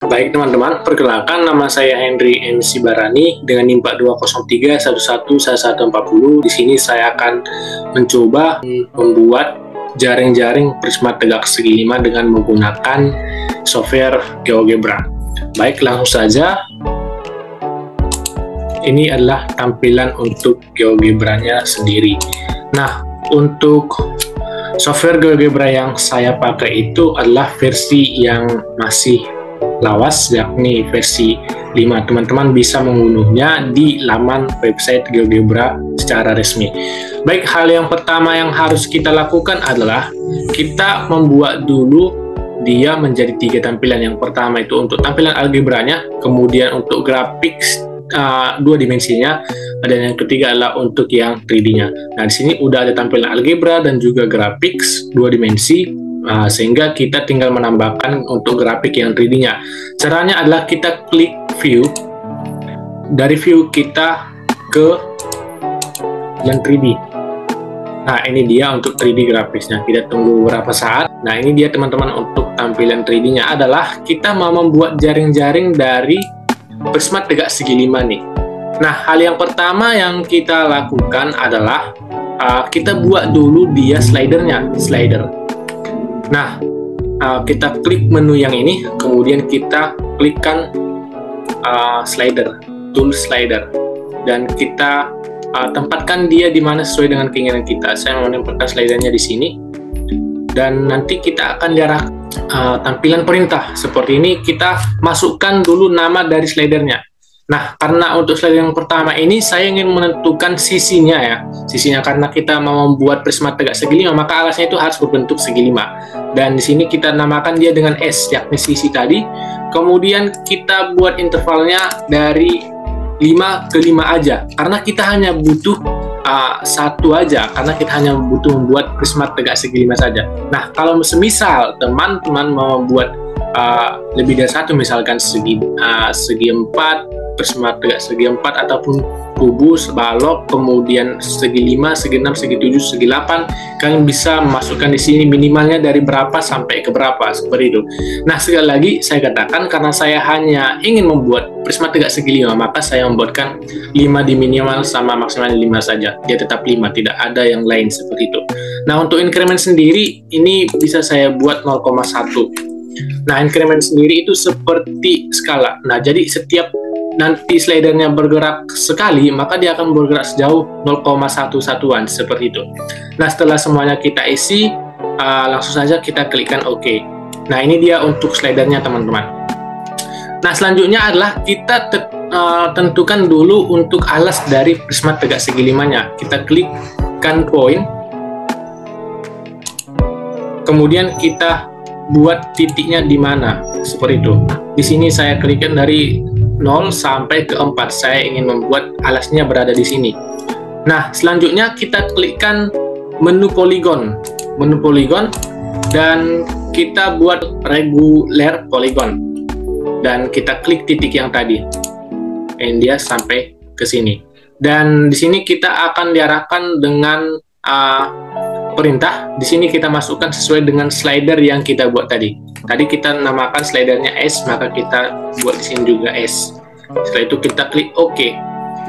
Baik teman-teman, perkenalkan nama saya Henry MC Barani dengan NIM 4203111140. Di sini saya akan mencoba membuat jaring-jaring prisma tegak segi 5 dengan menggunakan software GeoGebra. Baik, langsung saja. Ini adalah tampilan untuk GeoGebra-nya sendiri. Nah, untuk software GeoGebra yang saya pakai itu adalah versi yang masih lawas, yakni versi 5. Teman-teman bisa mengunduhnya di laman website GeoGebra secara resmi. Baik, hal yang pertama yang harus kita lakukan adalah kita membuat dulu dia menjadi 3 tampilan. Yang pertama itu untuk tampilan algebranya, kemudian untuk grafik 2 dimensinya, dan yang ketiga adalah untuk yang 3D-nya. Nah, di sini udah ada tampilan algebra dan juga grafik 2 dimensi. Sehingga kita tinggal menambahkan untuk grafik yang 3D-nya. Caranya adalah kita klik view. Dari view kita ke yang 3D. Nah, ini dia untuk 3D grafisnya. Kita tunggu beberapa saat. Nah, ini dia teman-teman untuk tampilan 3D-nya adalah kita mau membuat jaring-jaring dari prisma tegak segi 5 nih. Nah, hal yang pertama yang kita lakukan adalah kita buat dulu dia slidernya, slider. Nah, kita klik menu yang ini, kemudian kita klikkan slider, tool slider, dan kita tempatkan dia di mana sesuai dengan keinginan kita. Saya menempatkan slidernya di sini, dan nanti kita akan lihat tampilan perintah seperti ini. Kita masukkan dulu nama dari slidernya. Nah, karena untuk slider yang pertama ini saya ingin menentukan sisinya ya. Sisinya karena kita mau membuat prisma tegak segi 5, maka alasnya itu harus berbentuk segi 5. Dan di sini kita namakan dia dengan S, yakni sisi tadi. Kemudian kita buat intervalnya dari 5 ke 5 aja. Karena kita hanya butuh satu aja, karena kita hanya butuh membuat prisma tegak segi 5 saja. Nah, kalau semisal teman-teman mau membuat lebih dari satu, misalkan segi 4, prisma tegak segi 4, ataupun kubus, balok, kemudian segi 5, segi 6, segi 7, segi 8, kalian bisa masukkan di sini minimalnya dari berapa sampai ke berapa, seperti itu. Nah, sekali lagi saya katakan karena saya hanya ingin membuat prisma tegak segi 5, maka saya membuatkan 5 di minimal sama maksimal 5 saja. Dia tetap 5, tidak ada yang lain seperti itu. Nah, untuk increment sendiri ini bisa saya buat 0,1. Nah, increment sendiri itu seperti skala. Nah, jadi setiap nanti slidernya bergerak sekali, maka dia akan bergerak sejauh 0,1 satuan, seperti itu. Nah, setelah semuanya kita isi, langsung saja kita klikkan OK. Nah, ini dia untuk slidernya, teman-teman. Nah, selanjutnya adalah kita tentukan dulu untuk alas dari prisma tegak segi 5-nya. Kita klikkan point, kemudian kita buat titiknya di mana, seperti itu. Di sini saya klikkan dari 0 sampai ke 4. Saya ingin membuat alasnya berada di sini. Nah, selanjutnya kita klikkan menu polygon, dan kita buat regular polygon, dan kita klik titik yang tadi. Ini dia sampai ke sini. Dan di sini kita akan diarahkan dengan perintah. Di sini kita masukkan sesuai dengan slider yang kita buat tadi. Tadi kita namakan slidernya S, maka kita buat di sini juga S. Setelah itu kita klik OK.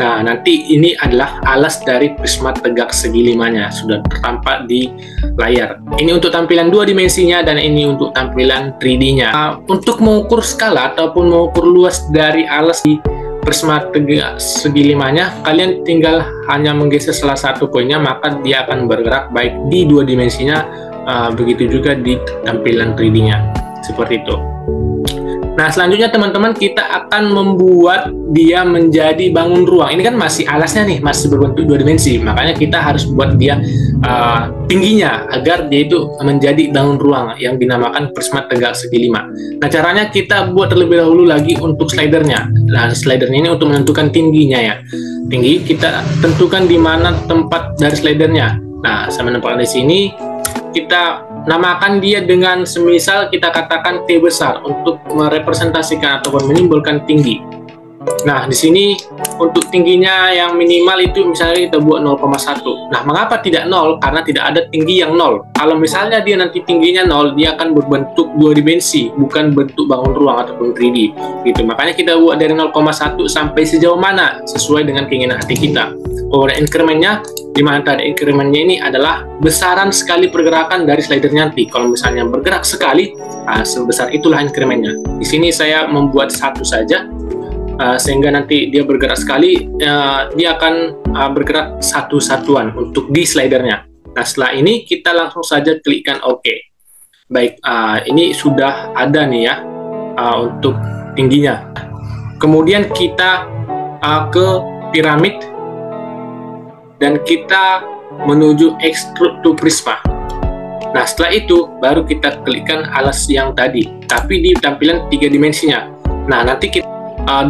Nah, nanti ini adalah alas dari prisma tegak segi 5-nya, sudah tertampak di layar. Ini untuk tampilan 2 dimensinya, dan ini untuk tampilan 3D-nya. Untuk mengukur skala ataupun mengukur luas dari alas di prisma tegak segi 5-nya, kalian tinggal hanya menggeser salah satu poinnya, maka dia akan bergerak baik di 2 dimensinya, begitu juga di tampilan 3D-nya. Seperti itu. Nah, selanjutnya teman-teman, kita akan membuat dia menjadi bangun ruang. Ini kan masih alasnya nih, masih berbentuk 2 dimensi. Makanya kita harus buat dia tingginya agar dia itu menjadi bangun ruang yang dinamakan prisma tegak segi 5. Nah, caranya kita buat terlebih dahulu lagi untuk slidernya. Nah, slidernya ini untuk menentukan tingginya ya. Tinggi kita tentukan di mana tempat dari slidernya. Nah, saya menempatkan di sini. Kita namakan dia dengan semisal kita katakan T besar untuk merepresentasikan ataupun menimbulkan tinggi. Nah, di sini untuk tingginya yang minimal itu misalnya kita buat 0,1. Nah, mengapa tidak 0? Karena tidak ada tinggi yang 0. Kalau misalnya dia nanti tingginya 0, dia akan berbentuk 2 dimensi, bukan bentuk bangun ruang ataupun 3D. Gitu. Makanya kita buat dari 0,1 sampai sejauh mana sesuai dengan keinginan hati kita. Kalau ada incrementnya, di mana ada incrementnya ini adalah besaran sekali pergerakan dari slidernya nanti. Kalau misalnya bergerak sekali, sebesar itulah incrementnya. Di sini saya membuat satu saja, sehingga nanti dia bergerak sekali, dia akan bergerak satu satuan untuk di slidernya. Nah, setelah ini kita langsung saja klikkan OK. Baik, ini sudah ada nih ya untuk tingginya. Kemudian kita ke piramid dan kita menuju extrude to prisma. Nah, setelah itu baru kita klikkan alas yang tadi, tapi di tampilan 3 dimensinya. Nah, nanti kita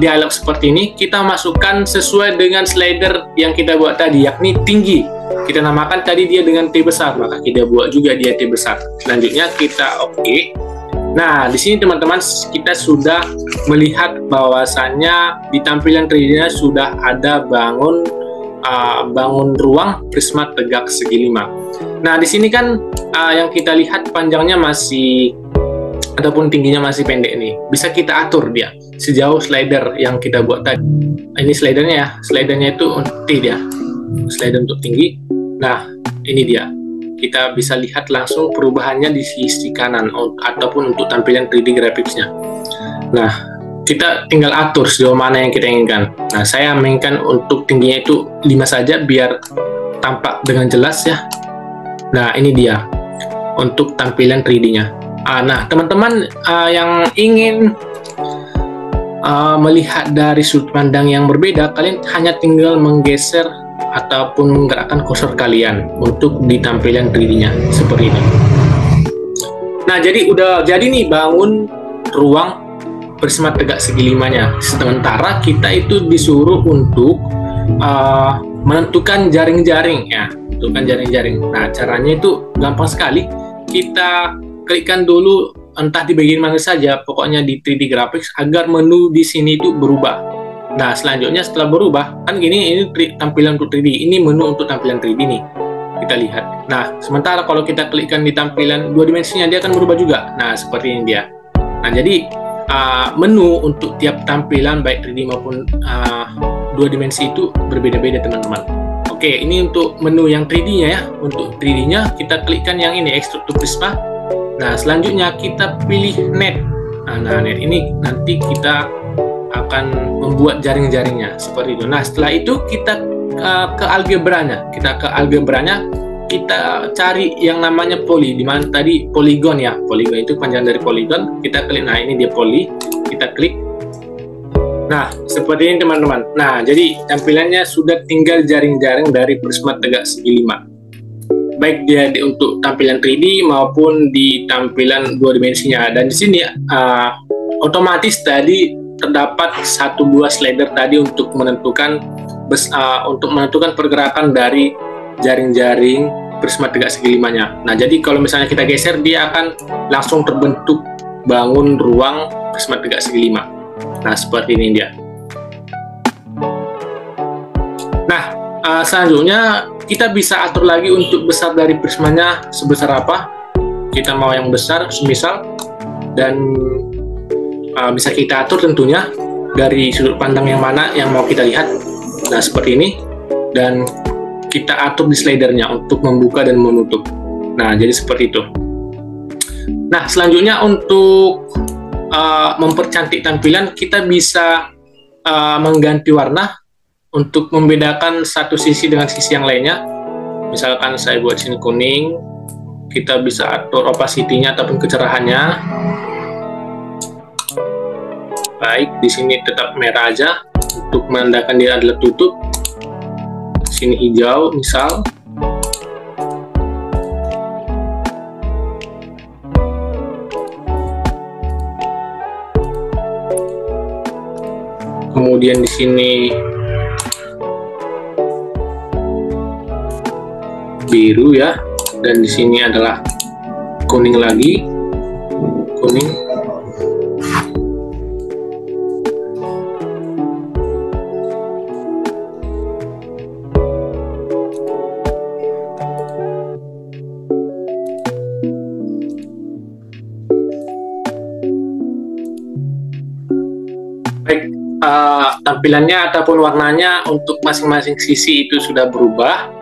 dialog seperti ini, kita masukkan sesuai dengan slider yang kita buat tadi, yakni tinggi. Kita namakan tadi dia dengan T besar, maka kita buat juga dia T besar. Selanjutnya kita OK. Nah, di sini teman-teman kita sudah melihat bahwasannya di tampilan 3D-nya sudah ada bangun ruang prisma tegak segi 5. Nah, di sini kan yang kita lihat panjangnya masih ataupun tingginya masih pendek nih. Bisa kita atur dia sejauh slider yang kita buat tadi. Ini slidernya ya, slidernya itu T dia, slider untuk tinggi. Nah, ini dia. Kita bisa lihat langsung perubahannya di sisi kanan ataupun untuk tampilan 3D graphics-nya. Nah, kita tinggal atur sejauh mana yang kita inginkan. Nah, saya menginginkan untuk tingginya itu 5 saja biar tampak dengan jelas ya. Nah, ini dia untuk tampilan 3D-nya. Nah, teman-teman yang ingin melihat dari sudut pandang yang berbeda, kalian hanya tinggal menggeser ataupun menggerakkan kursor kalian untuk di tampilan 3D-nya seperti ini. Nah, jadi udah jadi nih bangun ruang prisma tegak segi 5-nya. Sementara kita itu disuruh untuk menentukan jaring-jaring ya, menentukan jaring-jaring. Nah, caranya itu gampang sekali. Kita klikkan dulu entah di bagian mana saja, pokoknya di 3D graphics agar menu di sini itu berubah. Nah, selanjutnya setelah berubah, kan gini ini tampilan untuk 3D, ini menu untuk tampilan 3D nih. Kita lihat. Nah, sementara kalau kita klikkan di tampilan 2 dimensinya, dia akan berubah juga. Nah, seperti ini dia. Nah, jadi menu untuk tiap tampilan baik 3D maupun 2 dimensi itu berbeda-beda teman-teman. Oke, ini untuk menu yang 3D-nya ya. Untuk 3D-nya kita klikkan yang ini, Extrude to Prisma. Nah, selanjutnya kita pilih net. Nah, net ini nanti kita akan membuat jaring-jaringnya seperti itu. Nah, setelah itu kita ke algebranya. Kita ke algebranya, kita cari yang namanya poly, di mana tadi polygon ya. Polygon itu panjang dari polygon. Kita klik, nah ini dia poly. Kita klik. Nah, seperti ini teman-teman. Nah, jadi tampilannya sudah tinggal jaring-jaring dari prisma tegak segi 5. Baik dia untuk tampilan 3D maupun di tampilan 2 dimensinya. Dan di sini otomatis tadi terdapat 1 buah slider tadi untuk menentukan pergerakan dari jaring-jaring prisma tegak segi 5-nya. Nah, jadi kalau misalnya kita geser, dia akan langsung terbentuk bangun ruang prisma tegak segi 5. Nah, seperti ini dia. Nah, selanjutnya kita bisa atur lagi untuk besar dari prismanya sebesar apa. Kita mau yang besar semisal, dan bisa kita atur tentunya dari sudut pandang yang mana yang mau kita lihat. Nah, seperti ini. Dan kita atur di slidernya untuk membuka dan menutup. Nah, jadi seperti itu. Nah, selanjutnya untuk mempercantik tampilan, kita bisa mengganti warna untuk membedakan satu sisi dengan sisi yang lainnya. Misalkan saya buat sini kuning, kita bisa atur opacity-nya ataupun kecerahannya. Baik, di sini tetap merah aja untuk menandakan dia adalah tutup. Sini hijau, misal. Kemudian di sini biru ya, dan di sini adalah kuning lagi, kuning. Baik, tampilannya ataupun warnanya untuk masing-masing sisi itu sudah berubah.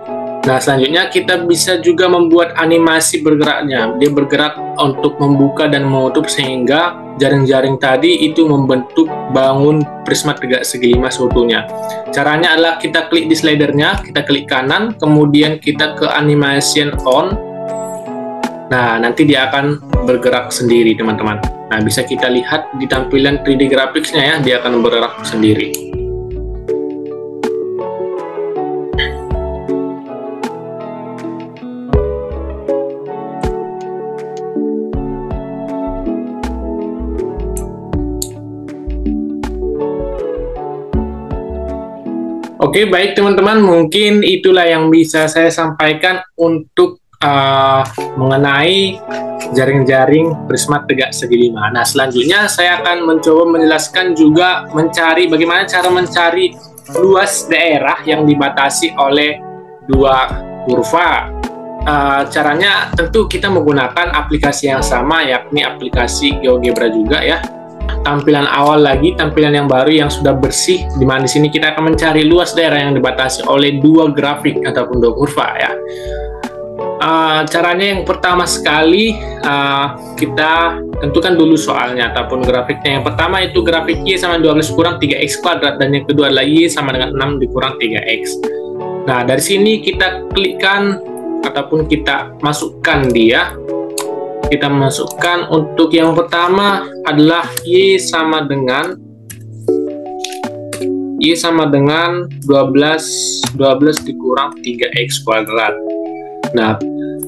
Nah, selanjutnya kita bisa juga membuat animasi bergeraknya. Dia bergerak untuk membuka dan menutup sehingga jaring-jaring tadi itu membentuk bangun prisma tegak segi 5 seutuhnya. Caranya adalah kita klik di slidernya, kita klik kanan, kemudian kita ke animation on. Nah, nanti dia akan bergerak sendiri, teman-teman. Nah, bisa kita lihat di tampilan 3D graphics-nya ya, dia akan bergerak sendiri. Oke, baik teman-teman, mungkin itulah yang bisa saya sampaikan untuk mengenai jaring-jaring prisma tegak segi 5. Nah, selanjutnya saya akan mencoba menjelaskan juga bagaimana cara mencari luas daerah yang dibatasi oleh dua kurva. Caranya tentu kita menggunakan aplikasi yang sama, yakni aplikasi GeoGebra juga ya. Tampilan awal lagi, tampilan yang baru yang sudah bersih, di mana di sini kita akan mencari luas daerah yang dibatasi oleh dua grafik ataupun dua kurva ya. Caranya yang pertama sekali, kita tentukan dulu soalnya ataupun grafiknya. Yang pertama itu grafik Y sama 12 kurang 3x kuadrat, dan yang kedua adalah Y sama dengan 6 dikurang 3x. Nah, dari sini kita klikkan ataupun kita masukkan dia. Kita masukkan untuk yang pertama adalah Y sama dengan 12 dikurang 3x kuadrat. Nah,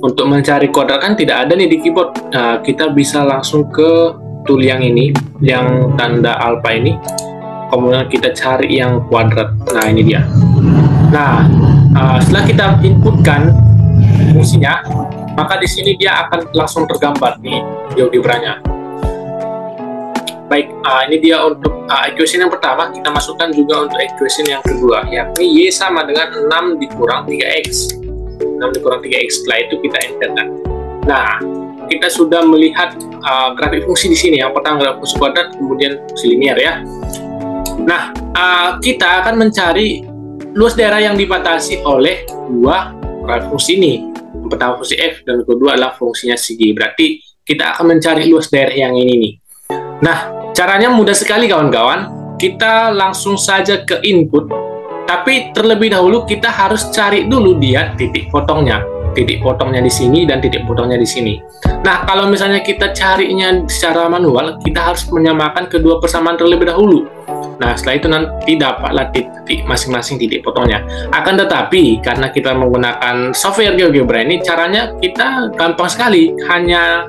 untuk mencari kuadrat kan tidak ada nih di keyboard. Nah, kita bisa langsung ke tool yang ini, yang tanda alpha ini. Kemudian kita cari yang kuadrat. Nah, ini dia. Nah, setelah kita inputkan fungsinya, maka di sini dia akan langsung tergambar nih GeoGebra-nya. Baik, ini dia untuk equation yang pertama. Kita masukkan juga untuk equation yang kedua, yakni Y sama dengan 6 dikurang 3x. 6 dikurang 3x, setelah itu kita enter kan. Nah, kita sudah melihat grafik fungsi di sini. Yang pertama grafik fungsi kuadrat, kemudian fungsi linear ya. Nah, kita akan mencari luas daerah yang dibatasi oleh dua grafik fungsi ini. Yang pertama fungsi f, dan kedua adalah fungsinya segi. Berarti kita akan mencari luas daerah yang ini nih. Nah, caranya mudah sekali kawan-kawan. Kita langsung saja ke input. Tapi terlebih dahulu kita harus cari dulu dia titik potongnya. Titik potongnya di sini dan titik potongnya di sini. Nah, kalau misalnya kita carinya secara manual, kita harus menyamakan kedua persamaan terlebih dahulu. Nah, setelah itu nanti dapatlah titik masing-masing titik potongnya. Akan tetapi, karena kita menggunakan software GeoGebra ini, caranya kita gampang sekali. Hanya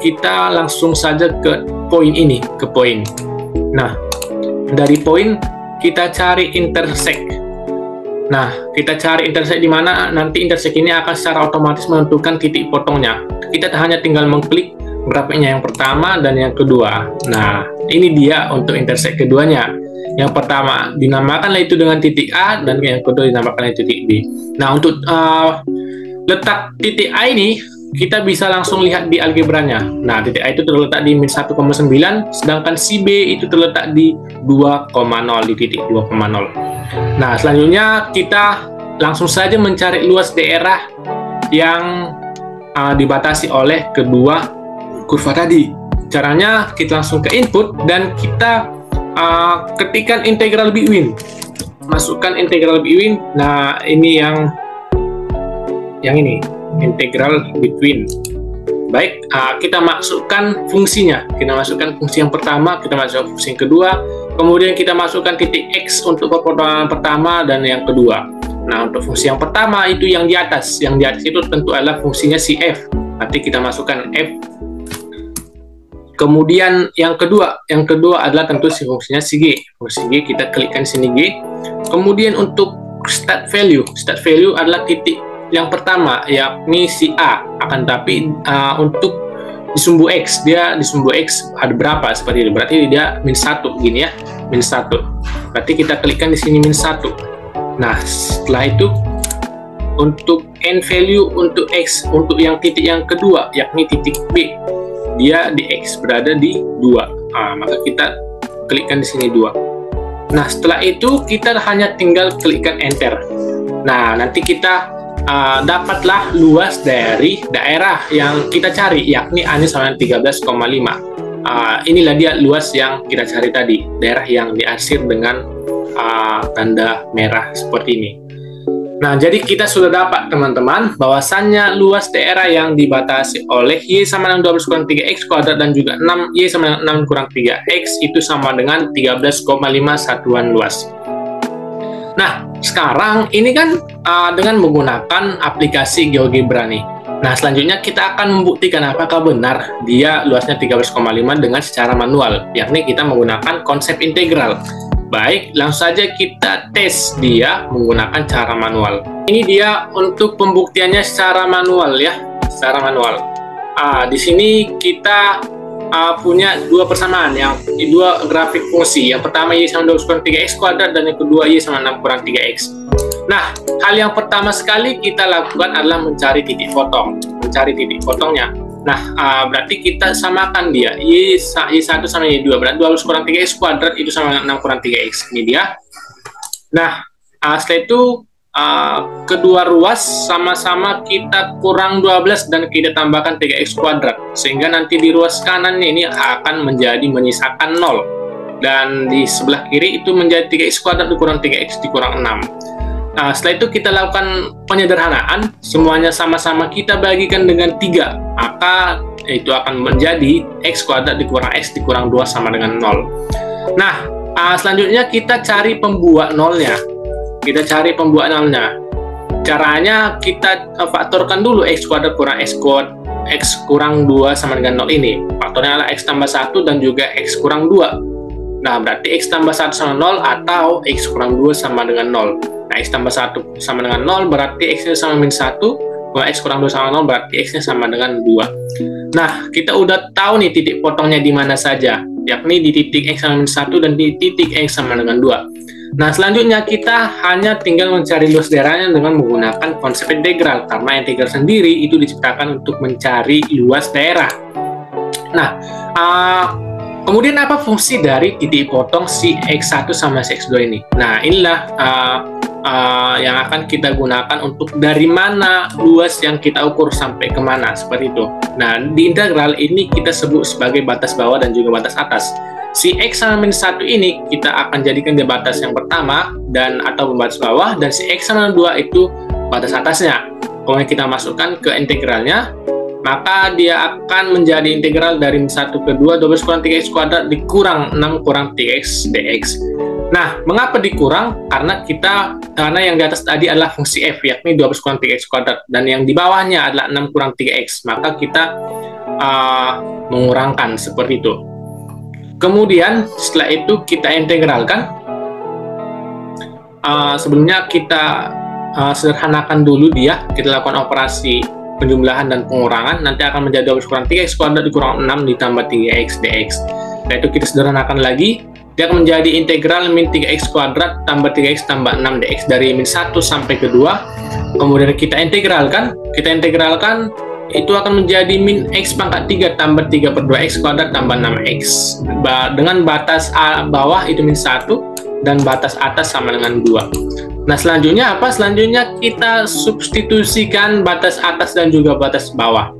kita langsung saja ke poin ini, ke poin. Nah, dari poin kita cari intersect. Nah, kita cari intersect di mana nanti intersect ini akan secara otomatis menentukan titik potongnya. Kita hanya tinggal mengklik grafiknya yang pertama dan yang kedua. Nah, ini dia untuk intersect keduanya. Yang pertama dinamakanlah itu dengan titik A, dan yang kedua dinamakanlah titik B. Nah, untuk letak titik A ini kita bisa langsung lihat di algebranya. Nah, titik A itu terletak di min 1,9, sedangkan si B itu terletak di 2,0, di titik 2,0. Nah, selanjutnya kita langsung saja mencari luas daerah yang dibatasi oleh kedua kurva tadi. Caranya kita langsung ke input dan kita ketikkan integral between. Masukkan integral between. Nah, ini yang ini. Integral between. Baik, kita masukkan fungsinya. Kita masukkan fungsi yang pertama, kita masukkan fungsi yang kedua, kemudian kita masukkan titik X untuk perpotongan pertama dan yang kedua. Nah, untuk fungsi yang pertama itu yang di atas. Yang di atas itu tentu adalah fungsinya si F. Nanti kita masukkan F. Kemudian yang kedua adalah tentu si fungsinya si G. Fungsi G kita klikkan sini G. Kemudian untuk start value adalah titik yang pertama, yakni si A. Akan tapi untuk di sumbu X, dia di sumbu X ada berapa seperti itu. Berarti dia min 1 gini ya, min 1. Berarti kita klikkan di sini min 1. Nah, setelah itu untuk end value untuk X, untuk yang titik yang kedua, yakni titik B, dia di X berada di 2. Maka kita klikkan di sini 2. Nah, setelah itu kita hanya tinggal klikkan enter. Nah, nanti kita dapatlah luas dari daerah yang kita cari, yakni A sama dengan 13,5. Inilah dia luas yang kita cari tadi, daerah yang diarsir dengan tanda merah seperti ini. Nah, jadi kita sudah dapat teman-teman bahwasannya luas daerah yang dibatasi oleh Y sama dengan 12 kurang 3X kuadrat dan juga 6Y sama dengan 6 kurang 3X itu sama dengan 13,5 satuan luas. Nah, sekarang ini kan dengan menggunakan aplikasi GeoGebra nih. Nah, selanjutnya kita akan membuktikan apakah benar dia luasnya 13,5 dengan secara manual, yakni kita menggunakan konsep integral. Baik, langsung saja kita tes dia menggunakan cara manual. Ini dia untuk pembuktiannya secara manual ya, secara manual. Di sini kita punya dua persamaan, yang dua grafik fungsi. Yang pertama Y sama 12 kurang 3X kuadrat dan yang kedua Y sama 6 kurang 3X. Nah, hal yang pertama sekali kita lakukan adalah mencari titik potong, potongnya. Nah, berarti kita samakan dia Y1 sama Y2, berarti 12 kurang 3X kuadrat itu sama dengan 6 kurang 3X. Ini dia. Nah, setelah itu kedua ruas sama-sama kita kurang 12 dan kita tambahkan 3X kuadrat, sehingga nanti di ruas kanan ini akan menjadi menyisakan 0, dan di sebelah kiri itu menjadi 3X kuadrat dikurang 3X dikurang 6. Nah, setelah itu kita lakukan penyederhanaan, semuanya sama-sama kita bagikan dengan 3, maka itu akan menjadi X kuadrat dikurang X dikurang 2 sama dengan 0. Nah, selanjutnya kita cari pembuat nolnya. Caranya kita faktorkan dulu X kuadrat kurang X kurang 2 sama dengan 0 ini. Faktornya adalah X tambah 1 dan juga X kurang 2. Nah, berarti X tambah 1 sama 0 atau X kurang 2 sama dengan 0. Nah, X tambah 1 sama dengan 0 berarti X-nya sama min 1, kalau X kurang 2 sama 0 berarti X-nya sama dengan 2. Nah, kita udah tahu nih titik potongnya di mana saja, yakni di titik X sama min 1 dan di titik X sama dengan 2. Nah, selanjutnya kita hanya tinggal mencari luas daerahnya dengan menggunakan konsep integral, karena integral sendiri itu diciptakan untuk mencari luas daerah. Nah, kemudian apa fungsi dari titik potong si X1 sama si X2 ini? Nah, inilah yang akan kita gunakan untuk dari mana luas yang kita ukur sampai kemana, seperti itu. Nah, di integral ini kita sebut sebagai batas bawah dan juga batas atas. Si X sama min 1 ini kita akan jadikan di batas yang pertama dan atau batas bawah, dan si X sama 2 itu batas atasnya. Kalau kita masukkan ke integralnya, maka dia akan menjadi integral dari min 1 ke 2 12 kurang 3X kuadrat dikurang 6 kurang 3X dx. Nah, mengapa dikurang? Karena yang di atas tadi adalah fungsi f, yakni 12 kurang 3x kuadrat, dan yang di bawahnya adalah 6 kurang 3x, maka kita mengurangkan seperti itu. Kemudian setelah itu kita integralkan. Sebelumnya kita sederhanakan dulu dia, kita lakukan operasi penjumlahan dan pengurangan, nanti akan menjadi 12 kurang 3x kuadrat dikurang 6 ditambah 3x dx. Setelah itu kita sederhanakan lagi, dia akan menjadi integral min 3x kuadrat tambah 3x tambah 6 dx dari min 1 sampai ke 2. Kemudian kita integralkan, itu akan menjadi min x pangkat 3 tambah 3 per 2x kuadrat tambah 6x. Dengan batas bawah itu min 1 dan batas atas sama dengan 2. Nah, selanjutnya apa? Selanjutnya kita substitusikan batas atas dan juga batas bawah.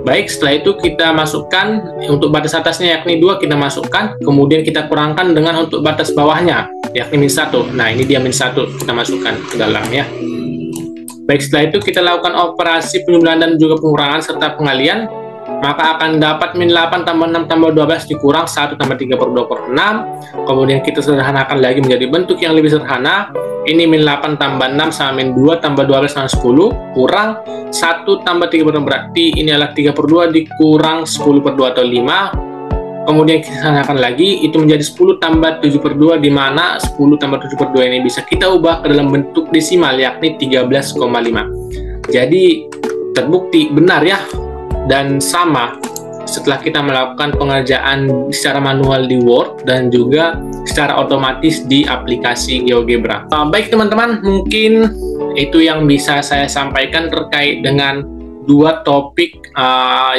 Baik, setelah itu kita masukkan untuk batas atasnya yakni 2 kita masukkan, kemudian kita kurangkan dengan untuk batas bawahnya yakni min 1. Nah, ini dia min 1 kita masukkan ke dalam ya. Baik, setelah itu kita lakukan operasi penjumlahan dan juga pengurangan serta pengalian, maka akan dapat min 8 tambah 6 tambah 12 dikurang 1 tambah 3 per 2 per 6. Kemudian kita sederhanakan lagi menjadi bentuk yang lebih sederhana. Ini min 8 tambah 6 sama min 2 tambah 12 sama 10 kurang 1 tambah 3 per 2, berarti ini adalah 3 per 2 dikurang 10 per 2 atau 5. Kemudian kita sederhanakan lagi, itu menjadi 10 tambah 7 per 2, di mana 10 tambah 7 per 2 ini bisa kita ubah ke dalam bentuk desimal yakni 13,5. Jadi terbukti benar ya, dan sama setelah kita melakukan pengerjaan secara manual di Word dan juga secara otomatis di aplikasi GeoGebra. Baik teman-teman, mungkin itu yang bisa saya sampaikan terkait dengan dua topik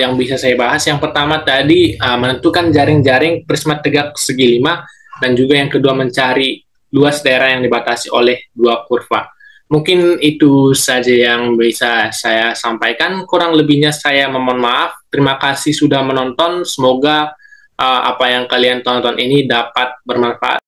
yang bisa saya bahas. Yang pertama tadi menentukan jaring-jaring prisma tegak segi 5, dan juga yang kedua mencari luas daerah yang dibatasi oleh dua kurva. Mungkin itu saja yang bisa saya sampaikan. Kurang lebihnya saya memohon maaf. Terima kasih sudah menonton. Semoga apa yang kalian tonton ini dapat bermanfaat